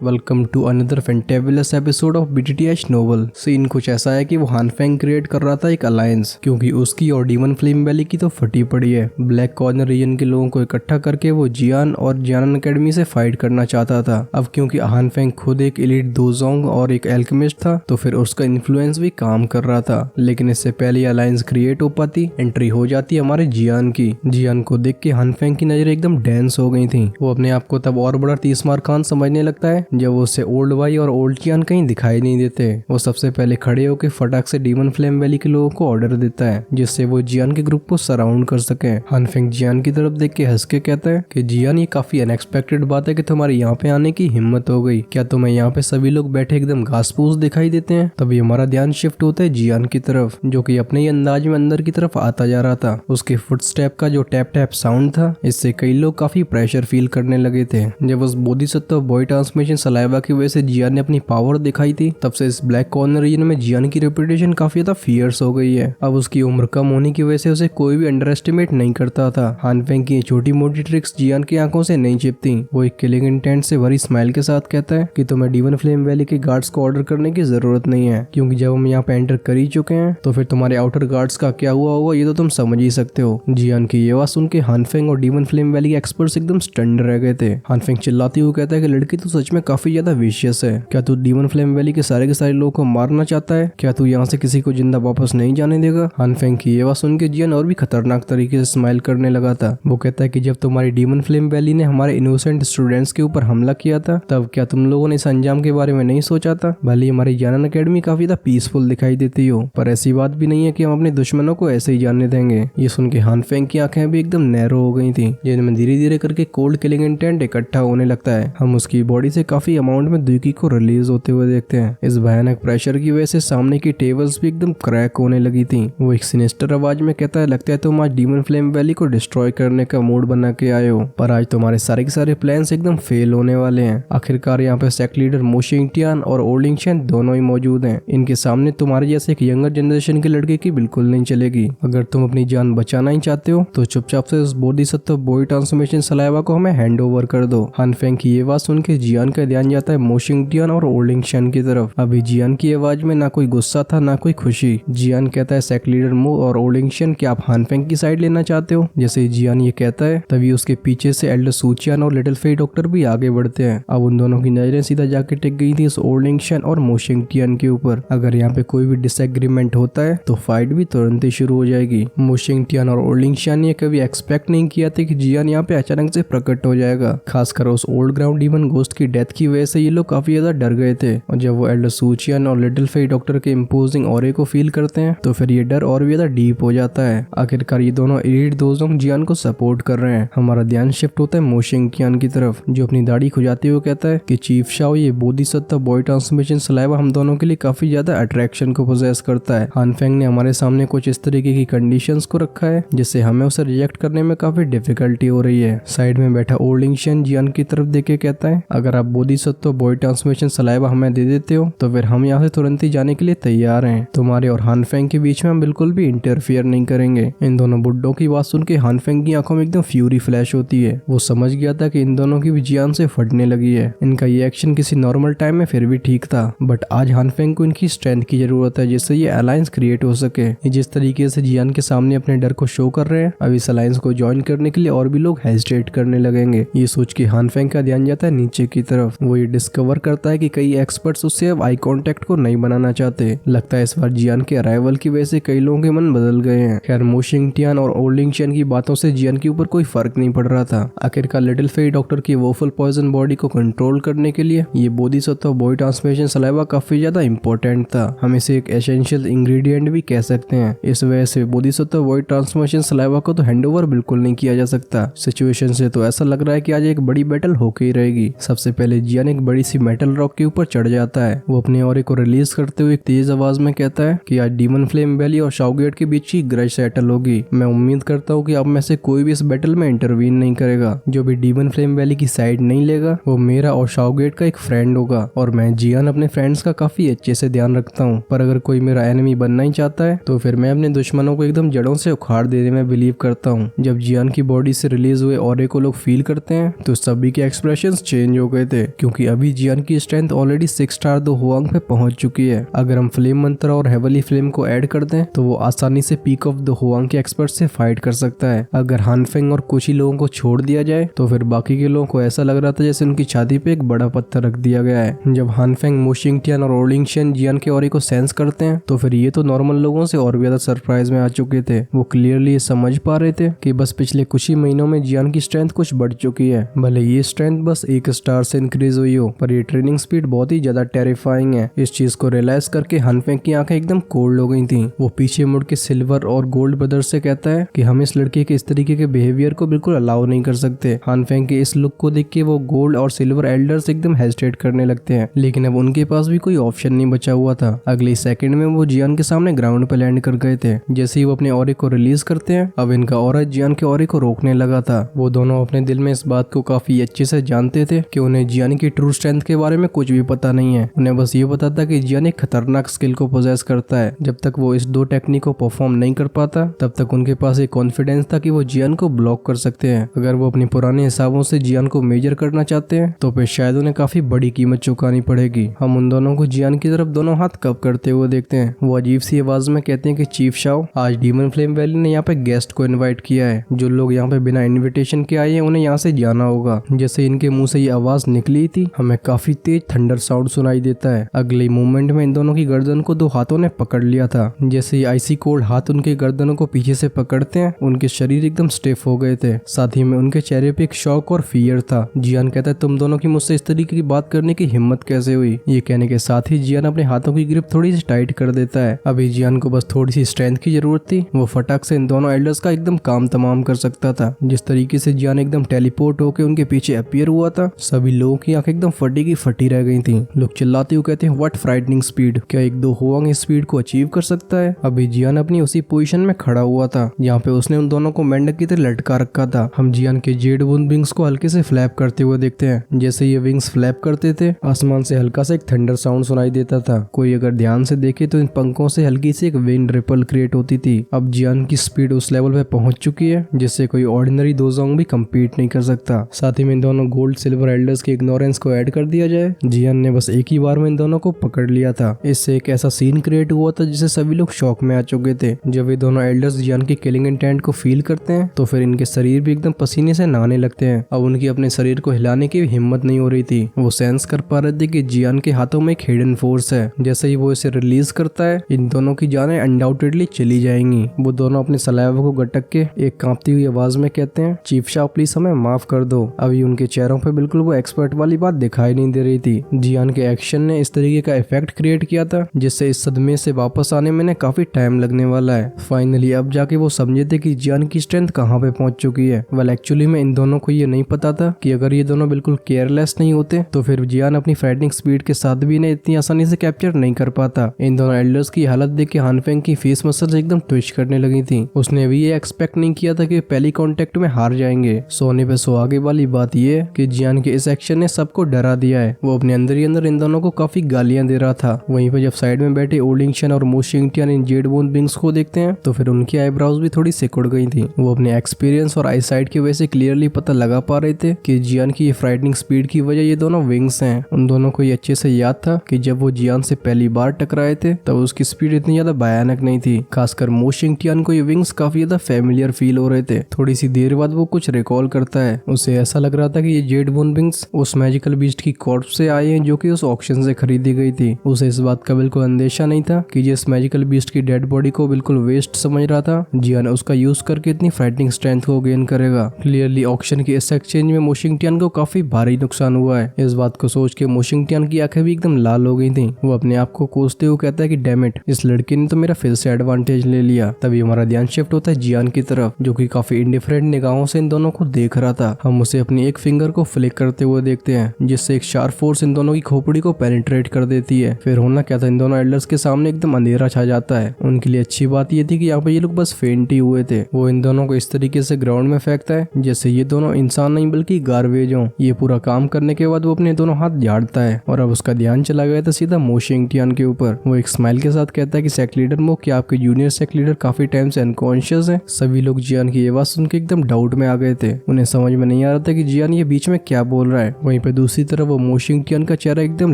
Welcome to another fantabulous episode of BTTH novel. Scene कुछ ऐसा है कि वो हान फेंग क्रिएट कर रहा था एक अलायंस, क्योंकि उसकी और डीमन फ्लेम वैली की तो फटी पड़ी है। ब्लैक कॉर्नर रीजन के लोगों को इकट्ठा करके वो जियान और जियान अकेडमी से फाइट करना चाहता था। अब क्योंकि हान फेंग खुद एक एलीट दोजोंग और एक एल्केमिस्ट था, तो फिर उसका इन्फ्लुएंस भी काम कर रहा था। लेकिन इससे पहले अलायंस क्रिएट हो पाती, एंट्री हो जाती हमारे जियान की। जियान को देख के हान फेंग की नजरें एकदम डेंस हो गई थी। वो अपने आप को तब और बड़ा तीसमार खान समझने लगता है जब उसे ओल्ड वाई और ओल्ड जियान कहीं दिखाई नहीं देते। वो सबसे पहले खड़े होकर फटाक से डीमन फ्लेम वैली के लोगों को ऑर्डर देता है, जिससे वो जियान के ग्रुप को सराउंड कर सके। हान फेंग जियान की तरफ देख के हंस के कहता है कि जियान, ये काफी अनएक्सपेक्टेड बात है कि तुम्हारे यहाँ पे आने की हिम्मत हो गई। क्या तुम्हें यहाँ पे सभी लोग बैठे एकदम घास फूस दिखाई देते हैं? तभी हमारा ध्यान शिफ्ट होता है जियान की तरफ, जो कि अपने ही अंदाज में अंदर की तरफ आता जा रहा था। उसके फुटस्टेप का जो टैप टैप साउंड था, इससे कई लोग काफी प्रेशर फील करने लगे थे। जब उस बोधिसत्व बॉय ट्रांसमिशन सलाइवा की वजह से जियान ने अपनी पावर दिखाई थी, तब से इस ब्लैक कॉर्नर रीजन में जियान की रेपुटेशन काफी ज्यादा फियर्स हो गई है। अब उसकी उम्र कम होने की वजह से उसे कोई भी अंडर एस्टिमेट नहीं करता था। हान फेंग की छोटी मोटी ट्रिक्स जियान की आंखों से नहीं छिपती। वो एक किलिंग इंटेंट से भरी स्माइल के साथ कहता है कि तुम्हें डीमन फ्लेम वैली के गार्ड्स को ऑर्डर करने की जरूरत नहीं है, क्योंकि जब हम यहाँ पे एंटर कर ही चुके हैं तो फिर तुम्हारे आउटर गार्ड्स का क्या हुआ होगा ये तो तुम समझ ही सकते हो। जियान की ये बात सुन के हान फेंग और डीमन फ्लेम वैली के एक्सपर्ट्स एकदम स्टंड रह गए थे। हान फेंग चिल्लाती हुई कहता है कि लड़की तू सच में काफी ज्यादा विशियस है। क्या तू डीमन फ्लेम वैली के सारे लोगों को मारना चाहता है? क्या तू यहाँ से किसी को जिंदा वापस नहीं जाने देगा? हान फेंग की ये बात सुन के जियान और भी खतरनाक तरीके से स्माइल करने लगा था। वो कहता है कि जब तुम्हारी डीमन फ्लेम वैली ने हमारे इनोसेंट स्टूडेंट्स के ऊपर हमला किया था, तब क्या तुम लोगों ने इस अंजाम के बारे में नहीं सोचा था? भले हमारी जियान अकेडमी काफी ज्यादा पीसफुल दिखाई देती हो, पर ऐसी बात भी नहीं है कि हम अपने दुश्मनों को ऐसे ही जाने देंगे। ये सुन के हान फेंग की आंखें भी एकदम नैरो हो गई थी, जिनमें धीरे धीरे करके कोल्ड किलिंग इंटेंट इकट्ठा होने लगता है। हम उसकी बॉडी से काफी अमाउंट में दुकी को रिलीज होते हुए देखते हैं। इस भयानक प्रेशर की वजह से सामने की टेबल्स भी एकदम क्रैक होने लगी थी। वो एक सिनिस्टर आवाज में कहता है, लगता है तुम आज डीमन फ्लेम वैली को डिस्ट्रॉय करने का मूड बना के आए हो, पर आज तुम्हारे सारे के सारे प्लान्स एकदम फेल होने वाले हैं। आखिरकार यहाँ पे सेक्ट लीडर मो शिंगटियान और ओल्ड इंगशेन दोनों ही मौजूद हैं। इनके सामने तुम्हारे जैसे एक यंगर जनरेशन के लड़के की बिल्कुल नहीं चलेगी। अगर तुम अपनी जान बचाना ही चाहते हो तो चुपचाप से उस बोधिसत्व बॉय ट्रांसफॉर्मेशन सलाइवा को हमें हैंड ओवर कर दो। हान फेंग की ये बात सुन के जियान का ध्यान जाता है मो शिंगटियान और ओल्ड इंगशेन की तरफ। अभी जियान की आवाज में ना कोई गुस्सा था ना कोई खुशी। जियान कहता है, सेक्ट लीडर मो और ओल्ड इंगशेन, क्या आप हान फेंग की साइड लेना चाहते हो? जैसे ही जियान ये कहता है, तभी उसके पीछे से एल्डर सूचियान और लिटिल फेई डॉक्टर भी आगे बढ़ते हैं। अब उन दोनों की नजरें सीधा जाके टिक गई थी उस ओल्ड इंगशेन और मो शिंगटियान के ऊपर। अगर यहाँ पे कोई भी डिसएग्रीमेंट होता है तो फाइट भी तुरंत ही शुरू हो जाएगी। मो शिंगटियान और ओल्ड इंगशेन ने कभी एक्सपेक्ट नहीं किया था कि जियान यहाँ पे अचानक से प्रकट हो जाएगा। खासकर उस ओल्ड ग्राउंड डीमन घोस्ट की डेथ की वजह से ये लोग काफी ज्यादा डर गए थे, और जब वो एल्डर सूचियान और लिटिल फेई डॉक्टर के इम्पोजिंग ऑरे को फील करते हैं तो फिर ये डर और भी ज्यादा डीप हो जाता है। आखिरकार ये दोनों एलीट दोजोंग जियान को सपोर्ट कर रहे हैं। हमारा ध्यान शिफ्ट होता है मो शिंगटियान की तरफ, जो अपनी दाढ़ी खुजाते हुए कहता है कि चीफ शाओ, ये बोधिसत्व बॉय ट्रांसफॉर्मेशन सलाइवा हम दोनों के लिए काफी ज्यादा अट्रैक्शन को पोजेस करता है। हान फेंग ने हमारे सामने कुछ इस तरीके की कंडीशंस को रखा है जिससे हमें उसे रिजेक्ट करने में काफी डिफिकल्टी हो रही है। साइड में बैठा ओल्ड इंगशेन जियान की तरफ देके कहता है, अगर आप बोधिसत्व बॉय ट्रांसफॉर्मेशन सलाइवा हमें दे देते हो तो फिर हम यहाँ से तुरंत ही जाने के लिए तैयार हैं। तुम्हारे और हान फेंग के बीच में हम बिल्कुल भी इंटरफियर नहीं करेंगे। इन दोनों बुड्ढों की बात सुन के हान फेंग की आंखों में एकदम फ्यूरी फ्लैश होती है। वो समझ गया था कि इन दोनों की भी जियान से फटने लगी है। इनका ये एक्शन किसी नॉर्मल टाइम में फिर भी ठीक था, बट आज हान फेंग को इनकी स्ट्रेंथ की जरूरत है जिससे ये अलायंस क्रिएट हो सके। ये जिस तरीके से जियान के सामने अपने डर को शो कर रहे हैं, अब इस अलायंस को ज्वाइन करने के लिए और भी लोग हेजिटेट करने लगेंगे। ये सोच के हान फेंग का ध्यान जाता है नीचे की तरफ। वो ये डिस्कवर करता है कि कई एक्सपर्ट्स उससे अब आई कांटेक्ट को नहीं बनाना चाहते। लगता है इस बार जियान के अराइवल की वजह से कई लोगों के मन बदल गए हैं। खैर, मो शिंगटियान और ओल्ड इंगशेन की बातों से जियान के ऊपर कोई फर्क नहीं पड़ रहा था। आखिरकार लिटिल फेई डॉक्टर की वोफल पॉइजन बॉडी को कंट्रोल करने के लिए ये बोधिसत्व बॉय ट्रांसफॉर्मेशन सलाइवा काफी ज्यादा इंपॉर्टेंट था। हम इसे एक एसेंशियल इंग्रेडिएंट भी कह सकते हैं। इस वजह से बोधिसत्व बॉय ट्रांसफॉर्मेशन सलाइवा को तो हैंडओवर बिल्कुल नहीं किया जा सकता। सिचुएशन से तो ऐसा लग रहा है कि आज एक बड़ी बैटल होके ही रहेगी। सबसे पहले जियान एक बड़ी सी मेटल रॉक के ऊपर चढ़ जाता है। वो अपने ऑरे को रिलीज करते हुए एक तेज आवाज में कहता है कि आज डीमन फ्लेम वैली और शाओगेट के बीच की ग्रज सेटल होगी। मैं उम्मीद करता हूँ कि अब में से कोई भी इस बैटल में इंटरवीन नहीं करेगा। जो भी डीमन फ्लेम वैली की साइड नहीं लेगा वो मेरा और शाओगेट का एक फ्रेंड होगा, और मैं जियान अपने फ्रेंड्स का काफी अच्छे से ध्यान रखता हूँ। पर अगर कोई मेरा एनिमी बनना ही चाहता है तो फिर मैं अपने दुश्मनों को एकदम जड़ों से उखाड़ देने में बिलीव करता हूँ। जब जियान की बॉडी से रिलीज हुए ऑरे को लोग फील करते हैं तो सभी के एक्सप्रेशंस चेंज हो गए थे। क्योंकि अभी जियान की स्ट्रेंथ ऑलरेडी 6 स्टार दो हुआंग पे पहुंच चुकी है। अगर हम फ्लेम मंत्रा और हेवली फ्लेम को ऐड कर दें तो वो आसानी से पीक ऑफ द हुआंग के एक्सपर्ट से फाइट कर सकता है। अगर हानफेंग और कुछ ही लोगों को छोड़ दिया जाए तो फिर बाकी के लोगों को ऐसा लग रहा था जैसे उनकी छाती पे एक बड़ा पत्थर रख दिया गया है। जब हानफेंग, मो शिंगटियान और ओलिंगशियन जियान के ऑरे को सेंस करते हैं तो फिर ये तो नॉर्मल लोगों से और भी ज्यादा सरप्राइज में आ चुके थे। वो क्लियरली ये समझ पा रहे थे कि बस पिछले कुछ ही महीनों में जियान की स्ट्रेंथ कुछ बढ़ चुकी है। भले ये स्ट्रेंथ बस 1 स्टार से इंक्रीज हुई हो, पर ये ट्रेनिंग स्पीड बहुत ही ज्यादा टेरिफाइंग है। इस चीज को रियलाइज करके हानफेंग की आंखें एकदम कोल्ड हो गई थी। वो पीछे मुड़ के सिल्वर और गोल्ड ब्रदर्स से कहता है कि हम इस लड़के के इस तरीके के बिहेवियर को बिल्कुल अलाउ नहीं कर सकते। हानफेंग के इस लुक को देख के वो गोल्ड और सिल्वर एल्डर्स एकदम हेजिटेट करने लगते हैं, लेकिन अब उनके पास भी कोई ऑप्शन नहीं बचा हुआ था। अगले सेकंड में वो जियान के सामने ग्राउंड पे लैंड कर गए थे। जैसे ही वो अपने ऑरे को रिलीज करते हैं, अब इनका ऑरा जियान के ऑरे को रोकने लगा था। वो दोनों अपने दिल में इस बात को काफी अच्छे से जानते थे कि उन्हें जियान की ट्रू स्ट्रेंथ के बारे में कुछ भी पता नहीं है। उन्हें बस ये पता था कि जियान एक खतरनाक स्किल को पोजेस करता है। जब तक वो इस 2 टेक्निक को परफॉर्म नहीं कर पाता तब तक उनके पास एक कॉन्फिडेंस था कि वो जियान को ब्लॉक कर सकते हैं। अगर वो अपने पुराने हिसाबों से जियान को मेजर करना चाहते हैं तो फिर शायद उन्हें काफी बड़ी कीमत चुकानी पड़ेगी। हम उन दोनों को जियान की तरफ दोनों हाथ कब करते हुए देखते हैं। वो अजीब सी आवाज में कहते हैं कि चीफ शाओ, आज डीमन फ्लेम वैली ने यहाँ पे गेस्ट को इनवाइट किया है। जो लोग यहाँ पे बिना इनविटेशन के आए हैं उन्हें यहाँ से जाना होगा। जैसे इनके मुंह से ये आवाज निकली थी, हमें काफी तेज थंडर साउंड सुनाई देता है। अगले मोमेंट में इन दोनों की गर्दन को 2 हाथों ने पकड़ लिया था। जैसे ही आइसी कोल्ड हाथ उनके गर्दनों को पीछे से पकड़ते हैं, उनके शरीर एकदम स्टिफ हो गए थे। साथ ही में उनके चेहरे पे एक शॉक और फियर था। जियान कहता है, तुम दोनों की मुझसे इस तरीके की बात करने की हिम्मत कैसे हुई। ये कहने के साथ ही जियान अपने हाथों की ग्रिप थोड़ी सी टाइट कर देता है। अभी जियान को बस थोड़ी सी स्ट्रेंथ की जरूरत थी। वो फटाक से इन दोनों एल्डर्स का एकदम काम तमाम कर सकता था। जिस तरीके से जियान एकदम टेलीपोर्ट होकर उनके पीछे अपीयर हुआ था, सभी लोगों की आंखें एकदम फटी की फटी रह गई थी। लोग चिल्लाते हुए कहते हैं, व्हाट फ्राइटनिंग स्पीड, क्या 1-2 हुआंग इस स्पीड को अचीव कर सकता है। अभी जियान अपनी उसी पोजीशन में खड़ा हुआ था जहाँ पे उसने उन दोनों को मेंढक की तरह लटका रखा था। हम जियान के जेड वून विंग्स को हल्के से फ्लैप करते हुए देखते हैं। जैसे ये विंग्स फ्लैप करते थे, आसमान से हल्का सा एक थंडर साउंड सुनाई देता था। कोई अगर ध्यान से देखे तो इन पंखों से हल्की सी एक विंड रिपल क्रिएट होती थी। अब जियान की स्पीड उस लेवल पे पहुंच चुकी है जिससे कोई ऑर्डिनरी दोजोंग भी कम्पीट नहीं कर सकता। साथ ही में इन दोनों गोल्ड सिल्वर एल्डर्स के इग्नोरेंस को ऐड कर दिया जाए, जियान ने बस एक ही बार में इन दोनों को पकड़ लिया था। इससे एक ऐसा सीन क्रिएट हुआ था जिसे सभी लोग शॉक में आ चुके थे। जब ये दोनों एल्डर्स जियान की किलिंग इंटेंट को फील करते हैं तो फिर इनके शरीर भी एकदम पसीने से नहाने लगते हैं। अब उनकी अपने शरीर को हिलाने की हिम्मत नहीं हो रही थी। वो सेंस कर पा रहे थे कि जियान के हाथों में एक हिडन फोर्स है। जैसे ही वो इसे रिलीज करता है, इन दोनों की जानें अनडाउटेडली चली जाएंगी। वो दोनों अपने सलाइवा को गटक के एक कांपती हुई आवाज में कहते हैं, चीफ शाह प्लीज हमें माफ कर दो। अभी उनके चेहरों पे बिल्कुल वो एक्सपर्ट वाली बात दिखाई नहीं दे रही थी। जियान के एक्शन ने इस तरीके का इफेक्ट क्रिएट किया था जिससे इस सदमे से वापस आने में काफी टाइम लगने वाला है। फाइनली अब जाके वो समझे थे कि जियान की स्ट्रेंथ कहाँ पे पहुंच चुकी है। वेल एक्चुअली में इन दोनों को ये नहीं पता था कि अगर ये दोनों बिल्कुल केयरलेस नहीं होते तो फिर जियान अपनी फाइटिंग स्पीड के साथ भी इन्हें इतनी आसानी से कैप्चर नहीं कर पाता। इन दोनों एल्डर्स की हालत देख के हानफेंग की फेस मसल्स एकदम ट्विस्ट करने लगी थी। उसने भी ये एक्सपेक्ट नहीं किया था कि पहली कांटेक्ट में हार जाएंगे। सोने पे सुहागे वाली बात ये है कि जियान के इस एक्शन ने सबको डरा दिया है। वो अपने अंदर ही अंदर इन दोनों को काफी गालियां दे रहा था। वहीं पे जब साइड में बैठे ओलिंगशियन और मो शिंगटियान इन जेड वून विंग्स को देखते हैं तो फिर उनकी आईब्राउज भी थोड़ी सिकुड़ गई थी। वो अपने एक्सपीरियंस और आईसाइट की वजह से क्लियरली पता लगा पा रहे थे कि जियान की ये फ्राइटनिंग स्पीड की वजह ये दोनों विंग्स हैं। उन दोनों को ये अच्छे से याद था कि जब वो जियान से पहली बार टकराए थे तब उसकी स्पीड इतनी ज्यादा भयानक नहीं थी। खासकर मो शिंगटियान को ये विंग्स काफी ज्यादा फेमिलियर फील हो रहे थे। थोड़ी सी देर बाद वो कुछ रिकॉल करता है। उसे ऐसा लग रहा था कि ये जेड वून विंग्स उस मैजिकल बीस्ट की कॉर्प्स से आए हैं जो कि उस ऑक्शन से खरीदी गई थी। उसे इस बात का बिल्कुल अंदेशा नहीं था कि जिस मैजिकल बीस्ट की डेड बॉडी को बिल्कुल वेस्ट समझ रहा था, जियान उसका यूज करके इतनी फाइटिंग स्ट्रेंथ को गेन करेगा। क्लियरली ऑक्शन के इस एक्सचेंज में मो शिंगटियान को काफी भारी नुकसान हुआ है। इस बात को सोच के मो शिंगटियान की आंखें भी एकदम लाल हो गई थी। वो अपने आप को कोसते हुए कहता है कि डैम इट, इस लड़के ने तो मेरा फिर से एडवांटेज ले लिया। तभी हमारा ध्यान शिफ्ट होता है जियान की तरफ, जो कि काफी इंडिफरेंट निगाहों से इन दोनों को देख रहा था। हम उसे अपनी एक फिंगर को फ्लिक करते हुए देखते हैं जिससे एक शार्प फोर्स इन दोनों की खोपड़ी को पेनिट्रेट कर देती है। फिर होना क्या था, इन दोनों एल्डर्स के सामने एकदम अंधेरा छा जाता है। उनके लिए अच्छी बात ये थी कि यहाँ पे ये लोग बस फेंट ही हुए थे। वो इन दोनों को इस तरीके से ग्राउंड में फेंकता है जैसे ये दोनों इंसान नहीं बल्कि गार्बेज हो। ये पूरा काम करने के बाद वो अपने दोनों हाथ झाड़ता है और अब उसका ध्यान चला गया था सीधा मो शिंगटियान के ऊपर। वो एक स्माइल के साथ कहता है कि सेक्ट लीडर मो, क्या आपके जूनियर सेक्ट लीडर काफी टाइम से अनकॉन्शियस है। सभी लोग जियान की ये बात सुन के एकदम डाउट में आ गए थे। उन्हें समझ में नहीं आ रहा था कि जियान ये बीच में क्या बोल रहा है। वहीं वहीं पे दूसरी तरफ वो मोशिंगटियन का चेहरा एकदम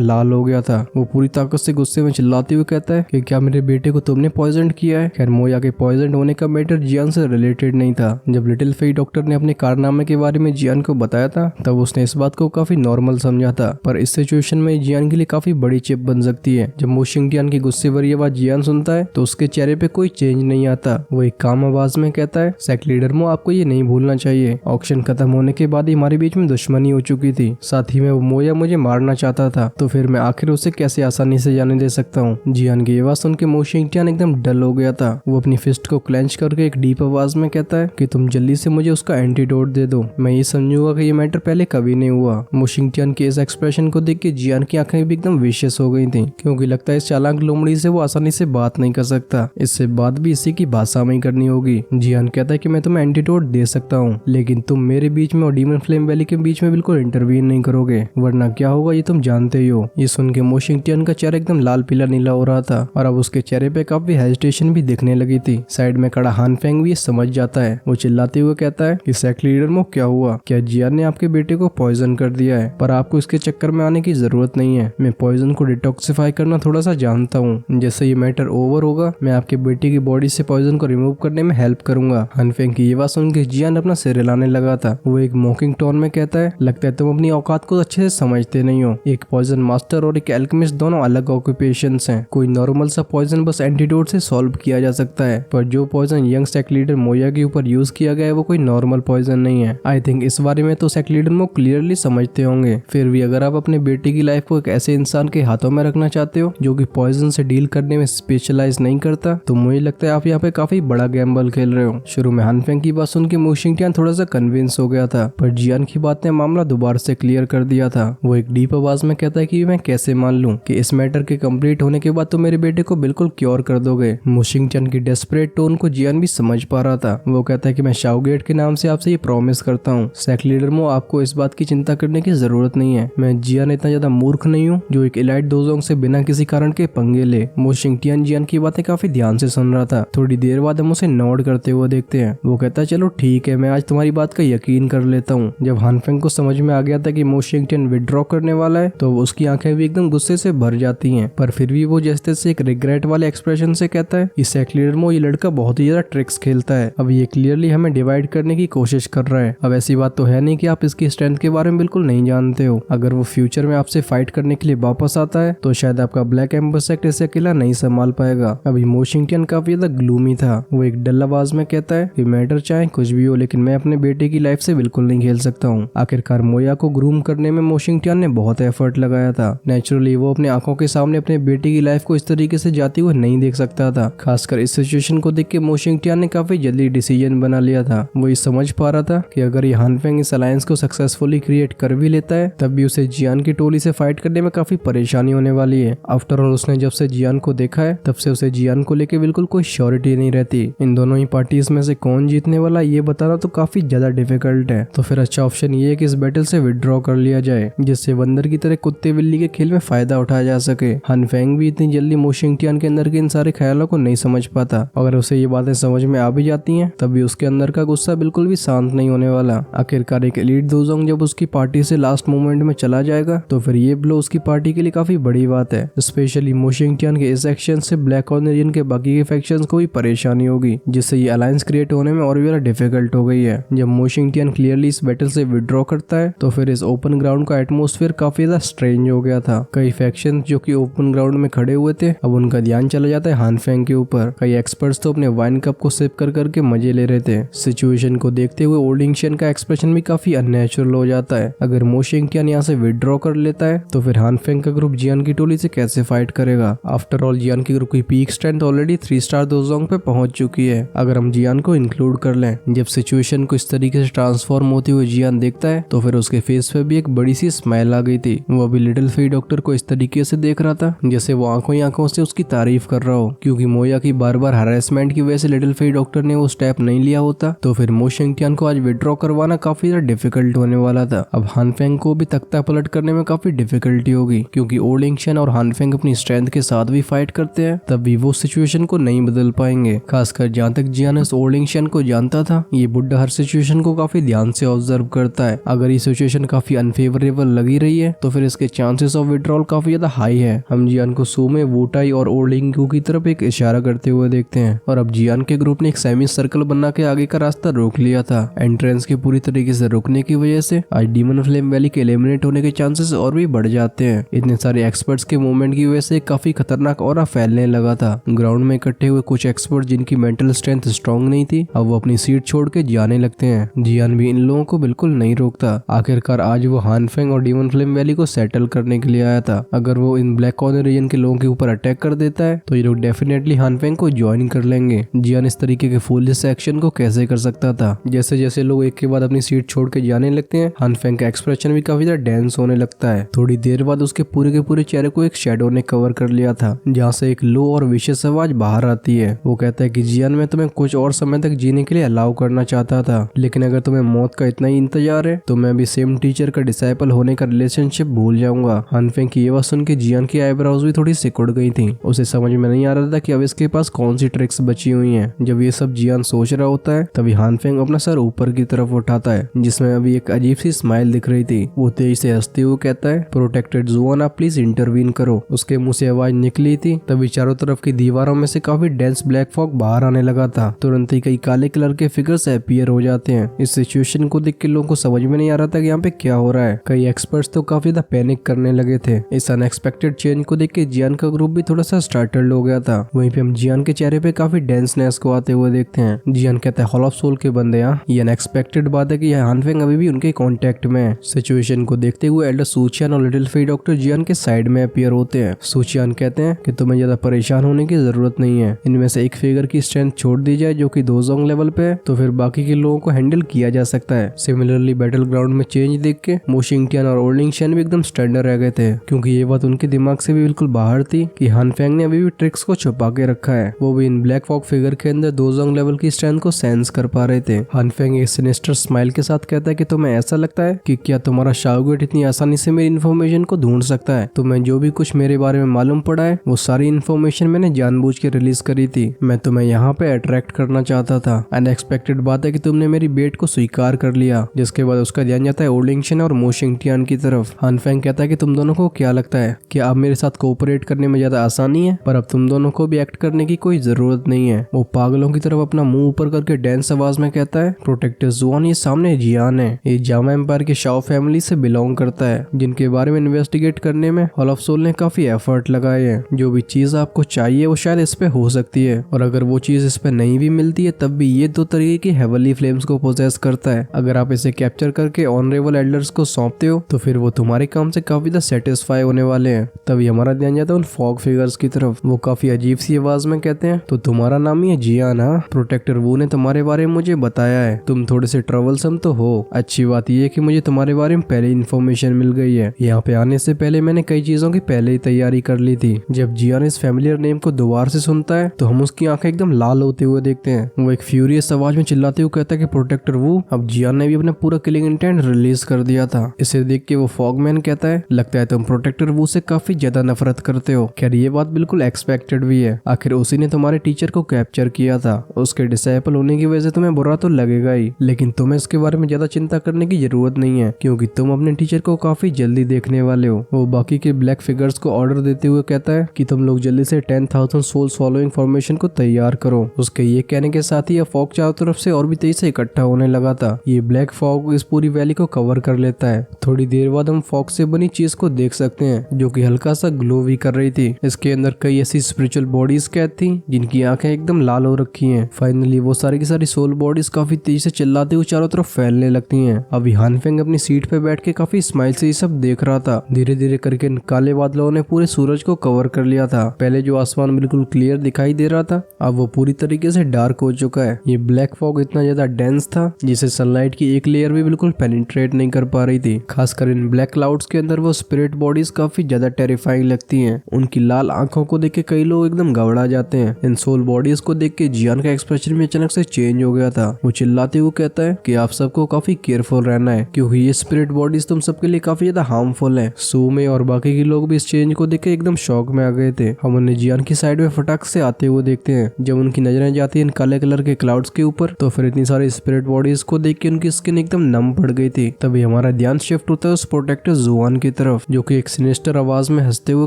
लाल हो गया था। वो पूरी ताकत से गुस्से में चिल्लाते हुए कहता है कि क्या मेरे बेटे को तुमने पॉइजन किया है। खैर मोया के पॉइजन होने का मैटर जियान से रिलेटेड नहीं था। जब लिटिल फेई डॉक्टर ने अपने कारनामे के बारे में जियान को बताया था तब उसने इस बात को काफी नॉर्मल समझा था, पर इस सिचुएशन में जियान के लिए काफी बड़ी चिप बन सकती है। जब मोशिंगटियन की गुस्से भरी आवाज जियान सुनता है तो उसके चेहरे पे कोई चेंज नहीं आता। वो एक काम आवाज में कहता है, सेक लीडर मो, आपको ये नहीं भूलना चाहिए, ऑक्शन खत्म होने के बाद ही हमारे बीच में दुश्मनी हो चुकी थी, साथ ही में वो मोया मुझे मारना चाहता था, तो फिर मैं आखिर उसे कैसे आसानी से जाने दे सकता हूँ। जियान की आवाज सुन के मोशिंगटियन एकदम डल हो गया था। वो अपनी फिस्ट को क्लेंच करके एक डीप आवाज में कहता है कि तुम जल्दी से मुझे उसका एंटीडोट दे दो, मैं ये समझूंगा कि ये मैटर पहले कभी नहीं हुआ। मोशिंगटियन के इस एक्सप्रेशन को देख के जियान की आंखें भी एकदम विशियस हो गई थी, क्योंकि लगता है इस चालाक लोमड़ी से वो आसानी से बात नहीं कर सकता, इससे बात भी इसी की भाषा में ही करनी होगी। जियान कहता है कि मैं तुम्हें एंटीडोट दे सकता हूँ, लेकिन तुम मेरे बीच में और डीमन फ्लेम वैली के बीच में बिल्कुल इंटरवीन नहीं करोगे, वरना क्या होगा ये तुम जानते ही हो। ये सुन के मोशिंगटियन का चेहरा एकदम लाल पीला नीला हो रहा था और अब उसके चेहरे पे काफी हेजिटेशन भी दिखने लगी थी। साइड में खड़ा हानफेंग भी समझ जाता है। वो चिल्लाते हुए कहता है कि सेक लीडर मो, क्या हुआ? क्या जियान ने आपके बेटे को पॉइजन कर दिया है? पर आपको इसके चक्कर में आने की जरूरत नहीं है, मैं पॉइजन को डिटॉक्सिफाई करना थोड़ा सा जानता हूँ। जैसे ये मैटर ओवर होगा मैं आपके बेटे की बॉडी से पॉइजन को रिमूव करने में हेल्प करूंगा। हानफेंग की ये बात सुन के जियान अपना सिर हिलाने लगा था। वो एक मॉकिंग टोन में कहता है, लगता है तुम अपनी औकात को अच्छे से समझते नहीं हो। एक पॉइजन मास्टर और एक एल्केमिस्ट दोनों अलग ऑक्यूपेशंस हैं। कोई नॉर्मल सा पॉइजन बस एंटीडोट से सॉल्व किया जा सकता है, पर जो पॉइजन यंग सेक लीडर मोया के ऊपर यूज किया गया है वो कोई नॉर्मल पॉइजन नहीं है। आई थिंक इस बारे में तो सेक लीडर मो क्लियरली समझते होंगे। फिर भी अगर आप अपने बेटे की लाइफ को एक ऐसे इंसान के हाथों में रखना चाहते हो जो कि पॉइजन से डील करने में स्पेशलाइज नहीं करता, तो मुझे लगता है आप यहाँ पे काफी बड़ा गैम्बल खेल रहे हो। शुरू में हानफेंग की बात सुन के मोशिंगटियन थोड़ा सा कन्विंस हो गया था, पर जियान की बात ने मामला दोबारा से क्लियर कर दिया था। वो एक डीप आवाज में कहता है कि मैं कैसे मान लूं कि इस मैटर के कंप्लीट होने के बाद तो मेरे बेटे को बिल्कुल क्योर कर दोगे। मोशिंगटियन की डेस्परेट टोन को जियान भी समझ पा रहा था। वो कहता है कि मैं शाओगेट के नाम से आपसे ये प्रॉमिस करता हूँ, सेक लीडर मो, आपको इस बात की चिंता करने की जरूरत नहीं है। मैं जियान इतना ज्यादा मूर्ख नहीं हूँ जो एक इलाइट दोजोंग से बिना किसी कारण के पंगे ले। मोशिंगटियन जियान की बातें काफी ध्यान से सुन रहा था। थोड़ी देर बाद हम उसे नोड करते हुए देखते हैं। वो कहता है, चलो ठीक है, मैं आज तुम्हारी बात का यकीन कर लेता हूँ। जब हानफेंग को समझ में आ गया था कि मोशिंगटियन विड्रॉ करने वाला है तो उसकी आंखें भी एकदम गुस्से से भर जाती हैं, पर फिर भी वो जैसे से एक रिग्रेट वाले एक्सप्रेशन से कहता है, इस सेक लीडर मो, ये लड़का बहुत ही ज्यादा ट्रिक्स खेलता है। अब ये क्लियरली हमें डिवाइड करने की कोशिश कर रहा है। अब ऐसी बात तो है नहीं कि आप इसकी स्ट्रेंथ के बारे में बिल्कुल नहीं जानते हो। अगर वो फ्यूचर में आपसे फाइट करने के लिए वापस आता है तो शायद आपका ब्लैक एम्बर सेक्ट इसे अकेला नहीं संभाल पाएगा। अभी मोशिंगटियन काफी ज्यादा ग्लूमी था। वो एक डल आवाज में कहता है कि मैटर चाहे कुछ भी हो, लेकिन मैं अपने बेटे की लाइफ से बिल्कुल नहीं खेल सकता हूँ। आखिरकार मोया को ग्रूम करने में मोशिंगटियन ने बहुत एफर्ट लगाया था। नेचुरली वो अपने आंखों के सामने अपने बेटे की लाइफ को इस तरीके से जाते हुए नहीं देख सकता था। खासकर इस सिचुएशन को देख के मोशिंगटियन ने काफी जल्दी डिसीजन बना लिया था। वो ये समझ पा रहा था कि अगर ये हानफेंग इस अलायंस को सक्सेसफुली क्रिएट कर भी लेता है तब भी उसे जियान की टोली से फाइट करने में काफी परेशानी होने वाली है। आफ्टर ऑल उसने जब से जियान को देखा है तब से उसे जियान को लेके बिल्कुल कोई श्योरिटी नहीं रहती। इन दोनों ही पार्टीज में से कौन जीतने वाला ये बताना तो काफी ज्यादा डिफिकल्ट है। तो फिर अच्छा ऑप्शन ये है कि इस बैटल से विड्रॉ कर लिया जाए, जिससे बंदर की तरह कुत्ते बिल्ली के खेल में फायदा उठाया जा सके। हानफेंग भी इतनी जल्दी मोशिंगटियन के अंदर के इन सारे ख्यालों को नहीं समझ पाता। अगर उसे ये बातें समझ में आ भी जाती हैं तब भी उसके अंदर का गुस्सा बिल्कुल भी शांत नहीं होने वाला। आखिरकार एक एलीट दोजोंग जब उसकी पार्टी से लास्ट मोमेंट में चला जाएगा तो फिर ये ब्लो उसकी पार्टी के लिए काफी बड़ी बात है। स्पेशली मोशिंगटियन के इस एक्शन से ब्लैक कॉर्न रीजन के बाकी के फैक्शंस को भी परेशानी होगी, जिससे ये अलायंस क्रिएट होने में और भी ज्यादा डिफिकल्ट हो गई है। जब मोशिंगटियन क्लियरली इस बैटल से विड्रॉ करता है तो फिर इस ओपन ग्राउंड का एटमॉस्फेयर काफी ज्यादा स्ट्रेंज हो गया था। कई फैक्शंस जो कि ओपन ग्राउंड में खड़े हुए थे अब उनका ध्यान चला जाता है हानफेंग के ऊपर। कई एक्सपर्ट्स तो अपने वाइन कप को सिप कर करके मजे ले रहे थे। सिचुएशन को देखते हुए ओल्डिंगशियन का एक्सप्रेशन भी काफी अननेचुरल हो जाता है। अगर मोशिंगटियन यहाँ से विड्रॉ कर लेता है तो फिर हानफेंग का ग्रुप जियान की टोली से कैसे फाइट करेगा? आफ्टर ऑल जियान की ग्रुप की पीक स्ट्रेंथ ऑलरेडी 3 स्टार दोजोंग पे पहुंच चुकी है, अगर हम जियान को इंक्लूड कर लें। जब सिचुएशन को इस तरीके से ट्रांसफॉर्म होते हुए जियान देखता है तो फिर उसके फेस पे भी एक बड़ी सी स्माइल आ गई थी। वो अभी लिटिल फेई डॉक्टर को इस तरीके से देख रहा था जैसे वो आंखों ही आंखों से उसकी तारीफ कर रहा हो, क्योंकि मोया की बार बार हरासमेंट की वजह से लिटिल फेई डॉक्टर ने वो स्टेप नहीं लिया होता तो फिर मोशिंगटियन को आज विड्रॉ करवाना काफी ज्यादा डिफिकल्ट होने वाला था। अब हानफेंग को भी तख्ता पलट करने में काफी डिफिकल्टी होगी, क्योंकि ओल्डिंगशियन और हानफेंग अपनी स्ट्रेंथ के साथ भी फाइट करते हैं, तब भी वो सिचुएशन को नहीं बदल पाएंगे। खासकर जहाँ तक जियान इस ओल्डिंगशियन को जानता था, ये बुड्ढा हर सिचुएशन को काफी ध्यान से ऑब्जर्व करता है। अगर ये सिचुएशन काफी काफी अनफेवरेबल लगी रही है तो फिर इसके चांसेस ऑफ विड्रॉल काफी ज्यादा हाई है। हम जियान को सू में वोटाई और ओर्लिंग की तरफ एक इशारा करते हुए देखते हैं और अब जियान के ग्रुप ने एक सेमी सर्कल बना के आगे का रास्ता रोक लिया था। एंट्रेंस के पूरी तरीके से रुकने की वजह से आज डीमन फ्लेम वैली के एलिमिनेट होने के चांसेस और भी बढ़ जाते हैं। इतने सारे एक्सपर्ट्स के मूवमेंट की वजह से काफी खतरनाक ऑरा फैलने लगा था। ग्राउंड में इकट्ठे हुए कुछ एक्सपर्ट जिनकी मेंटल स्ट्रेंथ स्ट्रांग नहीं थी अब वो अपनी सीट छोड़ के जाने लगते हैं। जियान भी इन लोगों को बिल्कुल नहीं रोकता। आखिरकार आज वो हानफेंग और डीमन फ्लेम वैली को सेटल करने के लिए आया था। अगर वो इन ब्लैक कॉर्नर रीजन के लोगों के ऊपर अटैक कर देता है तो ये लोग डेफिनेटली हानफेंग को ज्वाइन कर लेंगे। जियान इस तरीके के फूलिश एक्शन को कैसे कर सकता था। जैसे जैसे लोग एक के बाद अपनी सीट छोड़ के जाने लगते हैं हानफेंग का एक्सप्रेशन भी काफी ज्यादा डेंस होने लगता है। थोड़ी देर बाद उसके पूरे के पूरे चेहरे को एक शैडो ने कवर कर लिया था जहाँ से एक लो और विशेष आवाज बाहर आती है। वो कहता है कि जियान मैं तुम्हें कुछ और समय तक जीने के लिए अलाउ करना चाहता था लेकिन अगर तुम्हें मौत का इतना ही इंतजार है तो मैं भी सेम टीचर का डिसाइपल होने का रिलेशनशिप भूल जाऊंगा। हानफेंग की ये बात सुन के जियान की आईब्रोज भी थोड़ी सिकुड़ गई थी। उसे समझ में नहीं आ रहा था कि अब इसके पास कौन सी ट्रिक्स बची हुई हैं। जब ये सब जियान सोच रहा होता है तभी हानफेंग अपना सर ऊपर की तरफ उठाता है जिसमें अभी एक अजीब सी स्माइल दिख रही थी। वो तेज से हंसते हुए कहता है प्रोटेक्टेड जुआन आप प्लीज इंटरवीन करो। उसके मुंह से आवाज निकली थी तभी चारों तरफ की दीवारों में से काफी डेंस ब्लैक फॉग बाहर आने लगा था। तुरंत ही कई काले कलर के फिगर्स अपीयर हो जाते हैं। इस सिचुएशन को देख के लोगों को समझ में नहीं आ रहा था कि यहाँ पे क्या हो रहा है। कई एक्सपर्ट्स तो काफी ज्यादा पैनिक करने लगे थे। इस अनएक्सपेक्टेड चेंज को देख के जियान का ग्रुप भी थोड़ा सा स्टार्टल्ड हो गया था। वहीं पे हम जियान के चेहरे पे काफी डेंसनेस को आते हुए देखते हैं। जियान कहता है हॉल ऑफ सोल के बंदे ये अनएक्सपेक्टेड बात है कि हानफेंग अभी भी उनके कांटेक्ट में है। सिचुएशन को देखते हुए एल्डर सूचियान और लिटिल फेई डॉक्टर जियान के साइड में अपीयर होते हैं। सूचियान कहते हैं कि तुम्हें ज्यादा परेशान होने की जरूरत नहीं है। इनमें से एक फिगर की स्ट्रेंथ छोड़ दी जाए जो कि दोजोंग लेवल पे है तो फिर बाकी के लोगों को हैंडल किया जा सकता है। सिमिलरली बैटल ग्राउंड में चेंज देख के मोशिंगटियन और ओर्लिंग शेन भी एकदम स्टैंडर्ड रह गए थे क्योंकि ये बात उनके दिमाग से भी बिल्कुल बाहर थी कि हानफेंग ने अभी भी ट्रिक्स को छुपा के रखा है। वो भी इन ब्लैक फॉग फिगर के अंदर दोजोंग लेवल की स्ट्रेंथ को सेंस कर पा रहे थे। हानफेंग एक सिनिस्टर स्माइल के साथ कहता है कि तुम्हें ऐसा लगता है कि क्या तुम्हारा शाओगेट इतनी आसानी से मेरी इन्फॉर्मेशन को ढूंढ सकता है। तुम्हें जो भी कुछ मेरे बारे में मालूम पड़ा है वो सारी इन्फॉर्मेशन मैंने जानबूझ के रिलीज करी थी। मैं तुम्हें यहाँ पे अट्रैक्ट करना चाहता था। अनएक्सपेक्टेड बात है कि तुमने मेरी बेट को स्वीकार कर लिया। जिसके बाद उसका ध्यान जाता है ओर्लिंग शेन और मोशिंगटियन की तरफ। हानफेंग कहता है कि तुम दोनों को क्या लगता है कि अब मेरे साथ कोऑपरेट करने में ज्यादा आसानी है पर अब तुम दोनों को भी एक्ट करने की कोई जरूरत नहीं है। वो पागलों की तरफ अपना मुंह ऊपर करके डेंस आवाज में कहता है प्रोटेक्टर जुआन ये सामने जियान है। ये जामा एम्पायर के शाओ फैमिली से बिलोंग करता है जिनके बारे में इन्वेस्टिगेट करने में हॉल ऑफ सोल ने काफी एफर्ट लगाए हैं। जो भी चीज आपको चाहिए वो शायद इस पे हो सकती है और अगर वो चीज इस पे नहीं भी मिलती है तब भी ये दो तरीके की हेवनली फ्लेम्स को पोजेस करता है। अगर आप इसे कैप्चर करके ऑनरेबल एल्डर्स को सौंपते हो तो फिर वो तुम्हारे काम से काफी ज्यादा सेटिस्फाई होने वाले हैं। तभी हमारा ध्यान जाता है उन फॉग फिगर्स की तरफ। वो काफी अजीब सी आवाज में कहते हैं तो तुम्हारा नाम ही है जियान। प्रोटेक्टर वो ने तुम्हारे बारे में मुझे बताया है। तुम थोड़े से ट्रबलसम तो हो। अच्छी बात यह है कि मुझे तुम्हारे बारे में पहले इन्फॉर्मेशन मिल गई है। यहाँ पे आने से पहले मैंने कई चीजों की पहले ही तैयारी कर ली थी। जब जियान इस फैमिलियर नेम को दोबारा से सुनता है तो हम उसकी आंखें एकदम लाल होते हुए देखते हैं। वो एक फ्यूरियस आवाज में चिल्लाते हुए कहता है कि प्रोटेक्टर वो अब जियान ने भी अपना पूरा किलिंग इंटेंट रिलीज कर दिया था। इसे देख के वो फॉगमैन कहता है लगता है तुम प्रोटेक्टर वो से काफी ज्यादा नफरत करते हो। खैर ये बात बिल्कुल एक्सपेक्टेड भी है। आखिर उसी ने तुम्हारे टीचर को कैप्चर किया था। उसके डिसाइपल होने की वजह से तुम्हें बुरा तो लगेगा ही लेकिन तुम्हें इसके बारे में ज्यादा चिंता करने की जरूरत नहीं है क्योंकि तुम अपने टीचर को काफी जल्दी देखने वाले हो। वो बाकी के ब्लैक फिगर्स को ऑर्डर देते हुए कहता है कि तुम लोग जल्दी से 10,000 सोल्स फॉलोइंग फॉर्मेशन को तैयार करो। उसके ये कहने के साथ ही यह फॉग चारों तरफ से और भी तेजी से इकट्ठा होने लगा था। ये ब्लैक फॉग इस पूरी वैली को कवर कर लेता है। थोड़ी देर बाद हम फॉग से बनी चीज को देख सकते हैं जो कि हल्का सा ग्लो भी कर रही थी। इसके अंदर कई ऐसी स्पिरिचुअल बॉडीज कैद थी जिनकी आंखें एकदम लाल हो रखी हैं। फाइनली वो सारी की सारी सोल बॉडीज काफी तेजी से चिल्लाते हुए चारों तरफ फैलने लगती हैं। अभी हानफेंग अपनी सीट पे बैठ के काफी स्माइल से ये सब देख रहा था। धीरे धीरे करके काले बादलों ने पूरे सूरज को कवर कर लिया था। पहले जो आसमान बिल्कुल क्लियर दिखाई दे रहा था अब वो पूरी तरीके से डार्क हो चुका है। ये ब्लैक फॉग इतना ज्यादा डेंस था जिसे सनलाइट की एक लेयर भी बिल्कुल पेनिट्रेट नहीं कर पा रही थी। खासकर इन ब्लैक क्लाउड्स के अंदर वो स्पिरिट बॉडीज काफी ज्यादा टेरिफाइंग लगती हैं। उनकी लाल आंखों को देख के कई लोग एकदम घबरा जाते हैं। इन सोल बॉडीज को देख के जियान का एक्सप्रेशन भी अचानक से चेंज हो गया था। वो चिल्लाते हुए कहता है कि आप सबको काफी केयरफुल रहना है क्योंकि ये स्पिरिट बॉडीज तुम सबके लिए काफी ज्यादा हार्मफुल है। सूमे और बाकी के लोग भी इस चेंज को देख के एकदम शॉक में आ गए थे। हम उन्हें जियान की साइड में फटाक से आते हुए देखते हैं। जब उनकी नजरें जाती है इन काले कलर के क्लाउड्स के ऊपर तो फिर इतनी सारी स्पिरिट बॉडीज को देख के उनकी स्किन एकदम नम पड़ गई थी। तभी हमारा हमारा ध्यान शिफ्ट होता है उस प्रोटेक्टर जुआन की तरफ, जो कि एक सिनिस्टर आवाज में हंसते हुए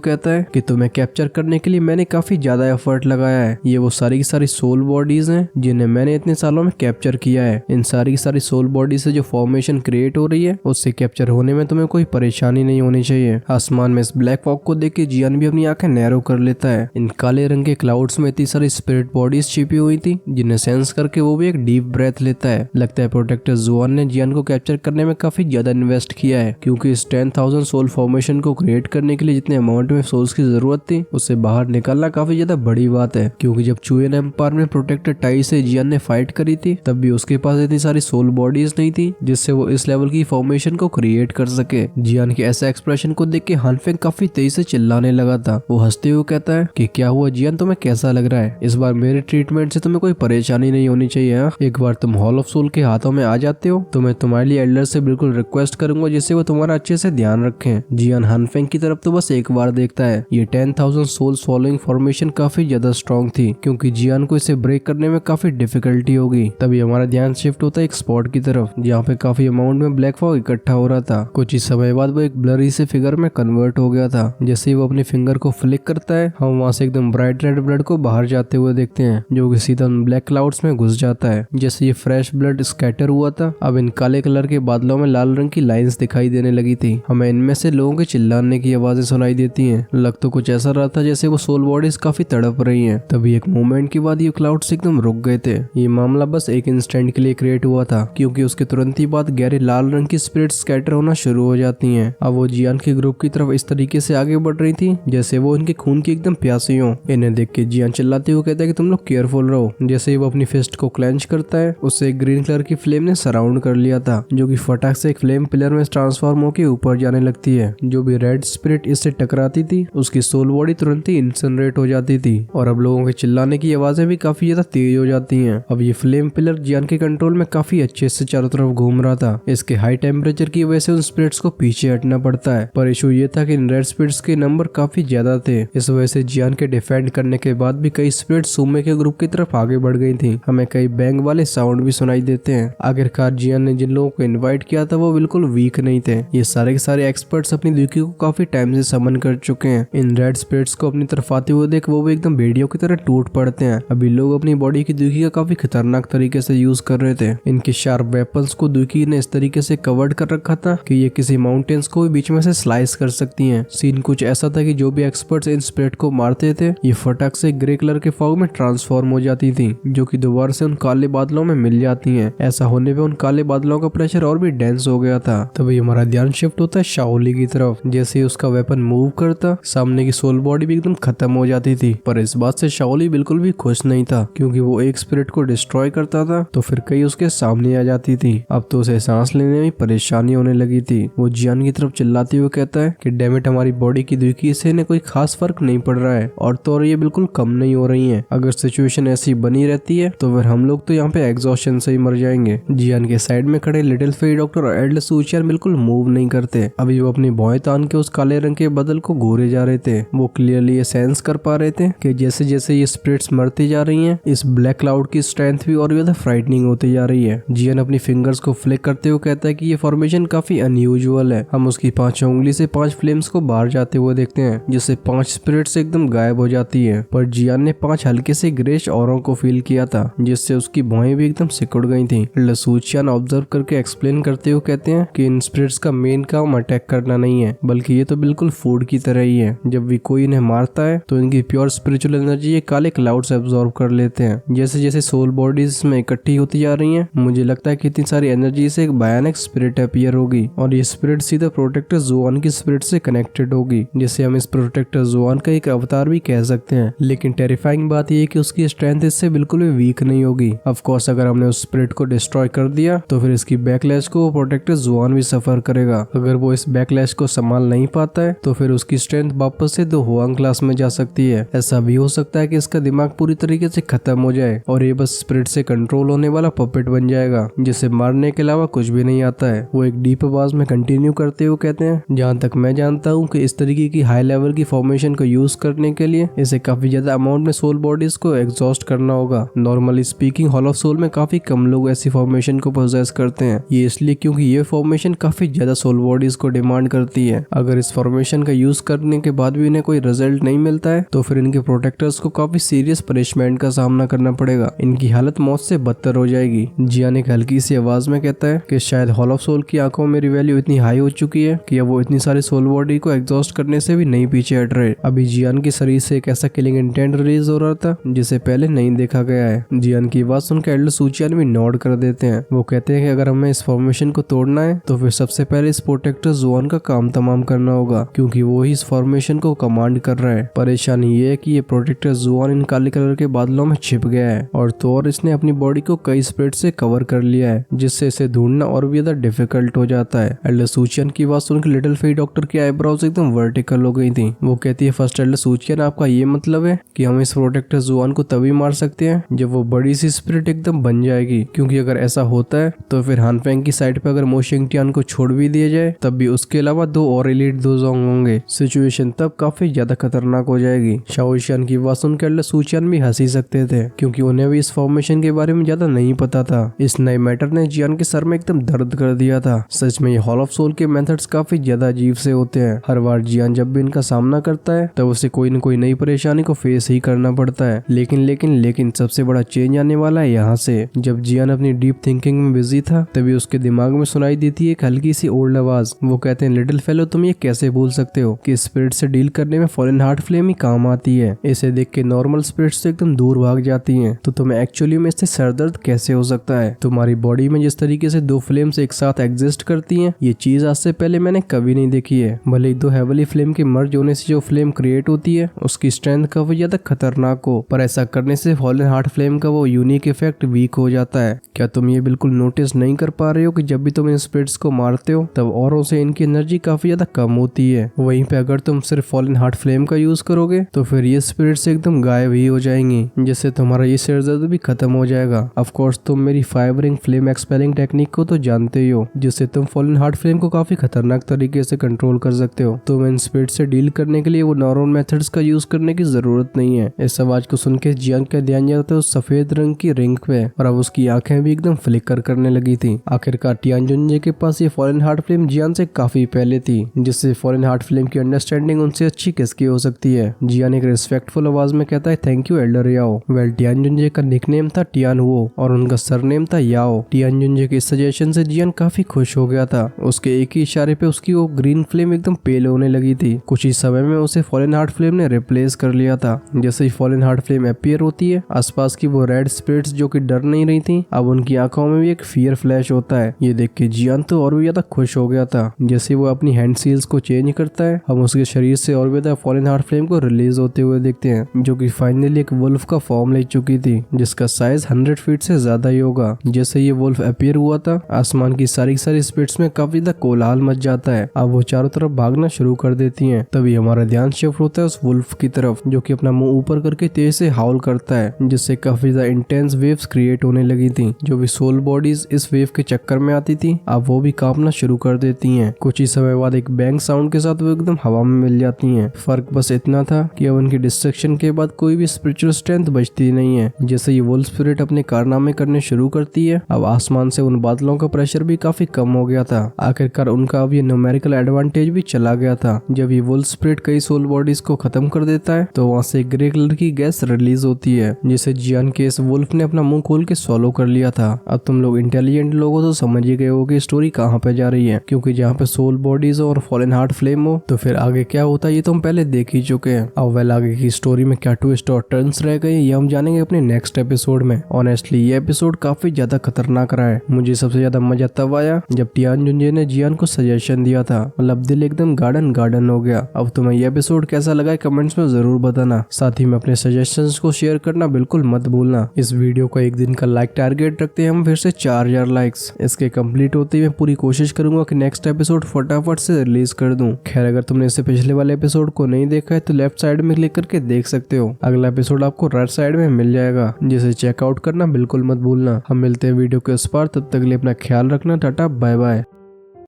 कहता है कि तुम्हें कैप्चर करने के लिए मैंने काफी ज्यादा एफर्ट लगाया है। ये वो सारी की सारी सोल बॉडीज हैं जिन्हें मैंने इतने सालों में कैप्चर किया है। इन सारी की सारी सोल बॉडी से जो फॉर्मेशन क्रिएट हो रही है उससे कैप्चर होने में तुम्हें कोई परेशानी नहीं होनी चाहिए। आसमान में इस ब्लैक फॉग को देख के जियान भी अपनी आंखें नैरो कर लेता है। इन काले रंग के क्लाउड्स में इतनी सारी स्पिरिट बॉडीज छिपी हुई थी जिन्हें सेंस करके वो भी एक डीप ब्रेथ लेता है। लगता है प्रोटेक्टर जुआन ने जियान को कैप्चर करने में काफी ज्यादा इन्वेस्ट किया है, क्योंकि इस 10,000 सोल फॉर्मेशन को क्रिएट करने के लिए जितने अमाउंट में सोल्स की जरूरत थी उससे बाहर निकलना काफी ज्यादा बड़ी बात है। क्योंकि जब चुएन एम्पायर में प्रोटेक्टर टाई से जियान ने फाइट करी थी तब भी उसके पास इतनी सारी सोल बॉडीज नहीं थी जिससे वो इस लेवल की फॉर्मेशन को क्रिएट कर सके। जियान के ऐसा एक्सप्रेशन को देख के हानफेंग काफी तेजी से चिल्लाने लगा था। वो हंसते हुए कहता है कि क्या हुआ जियान, तुम्हें कैसा लग रहा है? इस बार मेरे ट्रीटमेंट से तुम्हें कोई परेशानी नहीं होनी चाहिए। एक बार तुम हॉल ऑफ सोल के हाथों में आ जाते हो तो मैं तुम्हारे लिए एल्डर से बिल्कुल रिक्वेस्ट करूंगा जिससे वो तुम्हारा अच्छे से ध्यान रखें। जियान हानफेंग की तरफ तो बस एक बार देखता है। ये 10,000 सोल्स फॉलोइंग फॉर्मेशन काफी ज्यादा स्ट्रॉन्ग थी, क्योंकि जियान को इसे ब्रेक करने में काफी डिफिकल्टी होगी। तभी हमारा ध्यान शिफ्ट होता है एक स्पॉट की तरफ जहाँ पे काफी अमाउंट में ब्लैक फॉग इकट्ठा हो रहा था। कुछ ही समय बाद वो एक ब्लरी से फिगर में कन्वर्ट हो गया था। जैसे ही वो अपने फिंगर को फ्लिक करता है हम वहाँ से एकदम ब्राइट रेड ब्लड को बाहर जाते हुए देखते हैं, जो कि सीधा ब्लैक क्लाउड्स में घुस जाता है। जैसे ये फ्रेश ब्लड स्कैटर हुआ था अब इन काले कलर के बादलों में लाल रंग की लाइंस दिखाई देने लगी थी। हमें इनमें से लोगों के चिल्लाने की आवाजें सुनाई देती हैं। लग तो कुछ ऐसा रहा था जैसे वो सोल बॉडीज काफी तड़प रही हैं। तभी एक मोमेंट के बाद ये क्लाउड्स एकदम रुक गए थे। ये मामला बस एक इंस्टेंट के लिए क्रिएट हुआ था, क्योंकि उसके तुरंत ही बाद गहरे लाल रंग की स्पिरिट स्कैटर होना शुरू हो जाती हैं। अब वो जियान के ग्रुप की तरफ इस तरीके से आगे बढ़ रही थी जैसे वो इनके खून की एकदम प्यासी हो। इन्हें देख के जियान चिल्लाते हुए कहता है कि तुम लोग केयरफुल रहो। जैसे ही वो अपनी फिस्ट को क्लेंच करता है उससे एक ग्रीन कलर की फ्लेम ने सराउंड कर लिया था, जो कि फटाक से एक फ्लेम पिलर में ट्रांसफॉर्म होकर ऊपर जाने लगती है। जो भी रेड स्पिरिट इससे टकराती थी उसकी सोल बॉडी तुरंत ही इंसिनरेट हो जाती थी और अब लोगों के चिल्लाने की आवाजें भी काफी ज्यादा तेज हो जाती हैं। अब ये फ्लेम पिलर जियान के कंट्रोल में काफी अच्छे से चारों तरफ घूम रहा था। इसके हाई टेम्परेचर की वजह से उन स्पिरिट्स को पीछे हटना पड़ता है, पर इशू ये था कि इन रेड स्पिरिट्स के नंबर काफी ज्यादा थे। इस वजह से जियान के डिफेंड करने के बाद भी कई स्पिरिट्स सुमे के ग्रुप की तरफ आगे बढ़ गई थी। हमें कई बैंग वाले साउंड भी सुनाई देते हैं। आखिरकार जियान ने जिन लोगों को इन्वाइट किया था वो बिल्कुल वीक नहीं थे। ये सारे के सारे एक्सपर्ट्स अपनी दुखी को काफी टाइम से समन कर चुके हैं। इन रेड स्पिरिट्स को अपनी तरफ आते हुए देख वो भी एकदम भेड़ियों की तरह टूट पड़ते हैं। अभी लोग अपनी बॉडी की दुखी का काफी खतरनाक तरीके से यूज कर रहे थे। इनके शार्प वेपन्स को दुखी ने इस तरीके से कवर्ड कर रखा था कि ये किसी माउंटेन्स को भी बीच में से स्लाइस कर सकती हैं। सीन कुछ ऐसा था कि जो भी एक्सपर्ट्स इन स्पिरिट को मारते थे ये फटाक से ग्रे कलर के फॉग में ट्रांसफॉर्म हो जाती थी, जो कि दोबारा से उन काले बादलों में मिल जाती हैं। ऐसा होने पे उन काले बादलों का प्रेशर और भी डेंस हो गया था। तभी हमारा ध्यान शिफ्ट होता है शाओली की तरफ। जैसे ही उसका वेपन मूव करता सामने की सोल बॉडी भी एकदम खत्म हो जाती थी, पर इस बात से शाओली बिल्कुल भी खुश नहीं था, क्योंकि वो एक स्पिरिट को डिस्ट्रॉय करता था तो फिर कई उसके सामने आ जाती थी। अब तो उसे सांस लेने में परेशानी होने लगी थी। वो जियान की तरफ चिल्लाते हुए कहता है कि डैमेट हमारी बॉडी की दुखी से इन्हें कोई खास फर्क नहीं पड़ रहा है और तो और ये बिल्कुल कम नहीं हो रही है। अगर सिचुएशन ऐसी बनी रहती है तो फिर हम लोग तो यहाँ पे एग्जॉस्शन से ही मर जाएंगे। जियान के साइड में खड़े लिटिल फेरी डॉक्टर और एल्डर सूचियान बिल्कुल मूव नहीं करते। अभी वो अपनी भौएं तान के उस काले रंग के बदल को घूरे जा रहे थे। वो क्लियरली ये सेंस कर पा रहे थे कि जैसे जैसे ये स्पिरिट्स मरती जा रही हैं इस ब्लैक क्लाउड की स्ट्रेंथ भी और ज्यादा फ्राइटनिंग होती जा रही है। जियान अपनी फिंगर्स को फ्लिक करते हुए कहता है कि ये फॉर्मेशन काफी अनयूजुअल है। हम उसकी 5 उंगली से 5 फ्लेम्स को बाहर जाते हुए देखते हैं, जिससे 5 स्पिरिट्स एकदम गायब हो जाती है। पर जियान ने 5 हल्के से ग्रेश औरों को फील किया था, जिससे उसकी भौएं भी एकदम सिकुड़ गई थी। लसूचियान ऑब्जर्व करके एक्सप्लेन करते हुए कहते हैं कि इन स्पिरिट्स का मेन काम अटैक करना नहीं है, बल्कि ये तो बिल्कुल फूड की तरह ही है। जब भी कोई इन्हें मारता है तो इनकी प्योर स्पिरिचुअल एनर्जी ये काले क्लाउड्स एब्जॉर्ब कर लेते हैं। जैसे जैसे सोल बॉडीज में इकट्ठी होती जा रही हैं, मुझे लगता है कि इतनी सारी एनर्जी से एक भयानक स्पिरिट अपीयर होगी और ये स्पिरिट सीधा प्रोटेक्टर जुआन की स्पिरिट से कनेक्टेड होगी, जिसे हम इस प्रोटेक्टर जुआन का एक अवतार भी कह सकते हैं। लेकिन टेरिफाइंग बात यह है कि उसकी स्ट्रेंथ इससे बिल्कुल भी वीक नहीं होगी। ऑफ कोर्स अगर हमने उस स्पिरिट को डिस्ट्रॉय कर दिया तो फिर इसकी बैकलैश को प्रोटेक्टर जुआन भी सफर करेगा। अगर वो इस बैकलैश को संभाल नहीं पाता है तो फिर उसकी स्ट्रेंथ वापस से दो हुआंग क्लास में जा सकती है। ऐसा भी हो सकता है कि इसका दिमाग पूरी तरीके से खत्म हो जाए और ये बस स्पिरिट से कंट्रोल होने वाला पपेट बन जाएगा, जिसे मारने के अलावा कुछ भी नहीं आता है। वो एक डीप आवाज में कंटिन्यू करते हुए कहते हैं, जहाँ तक मैं जानता हूँ कि इस तरीके की हाई लेवल की फॉर्मेशन को यूज करने के लिए इसे काफी ज्यादा अमाउंट में सोल बॉडीज को एग्जॉस्ट करना होगा। Normally speaking hall of soul में काफी कम लोग ऐसी फॉर्मेशन को पोजेस करते हैं। ये इसलिए क्योंकि ये फॉर्मेशन काफी ज्यादा सोल बॉडीज को डिमांड करती है। अगर इस फॉर्मेशन का यूज करने के बाद भी इन्हें कोई रिजल्ट नहीं मिलता है तो फिर इनके प्रोटेक्टर्स को काफी सीरियस पनिशमेंट का सामना करना पड़ेगा। इनकी हालत मौत से बदतर हो जाएगी। जियान एक हल्की सी आवाज में कहता है कि शायद हॉल ऑफ सोल की आंखों में मेरी वैल्यू इतनी हाई हो चुकी है कि अब वो इतनी सारी सोल बॉडी को एग्जॉस्ट करने से भी नहीं पीछे हट रहे। अभी जियान के शरीर से एक ऐसा किलिंग इंटेंट रिलीज हो रहा था जिसे पहले नहीं देखा गया है। जियान की बात सुनकर एल्डर सूचियान भी नोट कर देते हैं। वो कहते हैं कि अगर हमें इस फॉर्मेशन को तोड़ना है तो फिर सबसे पहले इस प्रोटेक्टर जुआन का काम तमाम करना होगा, क्योंकि वो ही इस फॉर्मेशन को कमांड कर रहा है। परेशानी ये है कि ये प्रोटेक्टर जुआन इन काले कलर के बादलों में छिप गया है और तो और इसने अपनी बॉडी को कई स्प्रेड से कवर कर लिया है, जिससे इसे ढूंढना और भी ज्यादा डिफिकल्ट हो जाता है। एल्डर सूचियन की बात सुनकर लिटिल फेरी डॉक्टर की आईब्रोज एकदम वर्टिकल हो गई थी। वो कहती है, फर्स्ट एल्डर सूचियन, आपका ये मतलब है कि हम इस प्रोटेक्टर जुआन को तभी मार सकते हैं जब वो बड़ी सी स्पिरिट एकदम बन जाएगी, क्योंकि अगर ऐसा होता है तो फिर हानफेंग की साइड पे अगर मो शिंगटियान को छोड़ भी दिया जाए तब भी उसके अलावा 2 और एलीट दोजोंग होंगे। सिचुएशन तब काफी ज्यादा खतरनाक हो जाएगी। शाओशियान की बात सुनकर एल्डर सूचियन भी हंसी सकते थे, क्योंकि उन्हें भी इस फॉर्मेशन के बारे में ज्यादा नहीं पता था। इस नए मैटर ने जियान के सर में एकदम दर्द कर दिया था। सच में ये हॉल ऑफ सोल के मेथड्स काफी ज्यादा अजीब से होते हैं। हर बार जियान जब भी इनका सामना करता है तब उसे कोई न कोई नई परेशानी को फेस ही करना पड़ता है। लेकिन सबसे बड़ा चेंज आने वाला है यहाँ से। जब जियान अपनी डीप थिंकिंग में बिजी था तभी उसके दिमाग में सुनाई देती है एक हल्की सी ओल्ड आवाज। वो कहते हैं, लिटिल फेलो, तुम ये कैसे भूल सकते हो कि स्पिरिट से डील करने में फॉलन हार्ट फ्लेम ही काम आती है। इसे देख के नॉर्मल स्पिरिट्स तो एकदम दूर भाग जाती हैं, तो तुम्हें एक्चुअली में इससे सरदर्द कैसे हो सकता है? तुम्हारी बॉडी में जिस तरीके से 2 फ्लेम्स एक साथ एग्जिस्ट करती हैं, ये चीज आज से पहले मैंने कभी नहीं देखी है। भले ही 2 हेवली फ्लेम के मर्ज होने से जो फ्लेम क्रिएट होती है उसकी स्ट्रेंथ काफी ज्यादा खतरनाक हो, पर ऐसा करने से फॉलन हार्ट फ्लेम का वो यूनिक इफेक्ट वीक हो जाता है। क्या तुम ये बिल्कुल नोटिस नहीं कर पा रहे हो कि जब भी तुम इन स्पिरिट्स को मारते हो तब औरों से इनकी एनर्जी काफी ज्यादा कम होती है। वहीं पे अगर तुम सिर्फ फॉलन हार्ट फ्लेम का यूज करोगे तो फिर ये स्पिरिट्स एकदम गायब ही हो जाएंगी, जिससे तुम्हारा ये सिरदर्द भी खत्म हो जाएगा। ऑफ कोर्स तुम मेरी फाइबरिंग फ्लेम एक्सपेलिंग टेक्निक को तो जानते ही हो, जिससे तुम फॉलन हार्ट फ्लेम को काफी खतरनाक तरीके से कंट्रोल कर सकते हो। तुम इन स्पिरिट से डील करने के लिए वो नॉर्मल मेथड्स का यूज करने की जरूरत नहीं है। इस आवाज को सुन के जियांग का ध्यान जाता है उस सफेद रंग की रिंग पे, और अब उसकी आंखें भी एकदम फ्लिकर करने लगी थी। आखिरकार टियानजुनजे के पास ये फॉलन हार्ट फ्लेम जियान से काफी पहले थी, जिससे फॉलन हार्ट फ्लेम की अंडरस्टैंडिंग उनसे अच्छी किसकी हो सकती है। जियान एक रिस्पेक्टफुल आवाज में कहता है, थैंक यू एल्डर याओ। वेल, टियानजुनजे का निकनेम था टियान हुओ और उनका सरनेम था याओ। टियानजुनजे के सजेशन से जियान काफी खुश हो गया था। उसके एक ही इशारे पे उसकी वो ग्रीन फ्लेम एकदम पेल होने लगी थी। कुछ ही समय में उसे फॉलन हार्ट फ्लेम ने रिप्लेस कर लिया था। जैसे ही फॉलन हार्ट फ्लेम अपीयर होती है, आसपास की वो रेड स्पिरिट्स जो कि डर नहीं रही थी, अब उनकी आंखों में भी एक फियर फ्लैश होता है। ये देख के जियान तो और भी ज्यादा खुश हो गया था। जैसे वो अपनी हैंड सील्स को चेंज करता है, हम उसके शरीर से और भी ज्यादा फॉलन हार्ट फ्लेम को रिलीज होते हुए देखते हैं, जो कि फाइनली एक वुल्फ का फॉर्म ले चुकी थी, जिसका साइज 100 फीट से ज्यादा ही होगा। जैसे ये वुल्फ अपीयर हुआ था, आसमान की सारी स्पिरिट्स में काफी ज्यादा कोलाहल मच जाता है। अब वो चारों तरफ भागना शुरू कर देती हैं। तभी हमारा ध्यान शिफ्ट होता है उस वुल्फ की तरफ, जो कि अपना मुंह ऊपर करके तेज से हाउल करता है, जिससे काफी ज्यादा इंटेंस वेव्स क्रिएट होने लगी थी। जो भी सोल बॉडीज इस वेव के चक्कर में आती थी, अब वो भी कांपना शुरू कर देती हैं। कुछ ही समय बाद एक बैंग साउंड के साथ वो एकदम हवा में मिल जाती हैं। फर्क बस इतना था कि अब उनकी डिस्ट्रक्शन के बाद कोई भी स्पिरिचुअल स्ट्रेंथ बचती नहीं है। जैसे ये वुल्फ स्पिरिट अपने कारनामे करने शुरू करती है, अब आसमान से उन बादलों का प्रेशर भी काफी कम हो गया था। आखिरकार उनका अब ये न्यूमेरिकल एडवांटेज भी चला गया था। जब ये वुल्फ स्पिरिट कई सोल बॉडीज को खत्म कर देता है तो वहाँ से ग्रे कलर की गैस रिलीज होती है, जिसे जियान के इस वुल्फ ने अपना मुंह खोल के सॉलो कर लिया था। अब तुम लोग इंटेलिजेंट लोगो तो समझ ही गए हो कि स्टोरी कहाँ पे जा रही है, क्योंकि जहाँ पे सोल बॉडीज और फॉलन हार्ट फ्लेम हो तो फिर आगे क्या होता है ये तो हम पहले देख ही चुके हैं। अब वेल, आगे की स्टोरी में क्या ट्विस्ट और टर्न्स रह गए ये हम जानेंगे अपने नेक्स्ट एपिसोड में। ऑनेस्टली ये एपिसोड काफी ज्यादा खतरनाक रहा है। मुझे सबसे ज्यादा मजा तब आया जब टियानजुनजे ने जियान को सजेशन दिया था, मतलब दिल एकदम गार्डन हो गया। अब तुम्हें ये एपिसोड कैसा लगा कमेंट्स में जरूर बताना। साथ ही में अपने सजेशंस को शेयर करना बिल्कुल मत भूलना। इस वीडियो को एक दिन का लाइक टारगेट रखते हैं हम फिर से 4000 लाइक्स। इसके कंप्लीट होते ही मैं पूरी कोशिश करूंगा कि नेक्स्ट एपिसोड फटाफट से रिलीज कर दूं। खैर, अगर तुमने इससे पिछले वाले एपिसोड को नहीं देखा है तो लेफ्ट साइड में क्लिक करके देख सकते हो। अगला एपिसोड आपको राइट साइड में मिल जाएगा, जिसे चेकआउट करना बिल्कुल मत भूलना। हम मिलते हैं वीडियो के उस पार, तब तक के लिए अपना ख्याल रखना। Tata bye bye.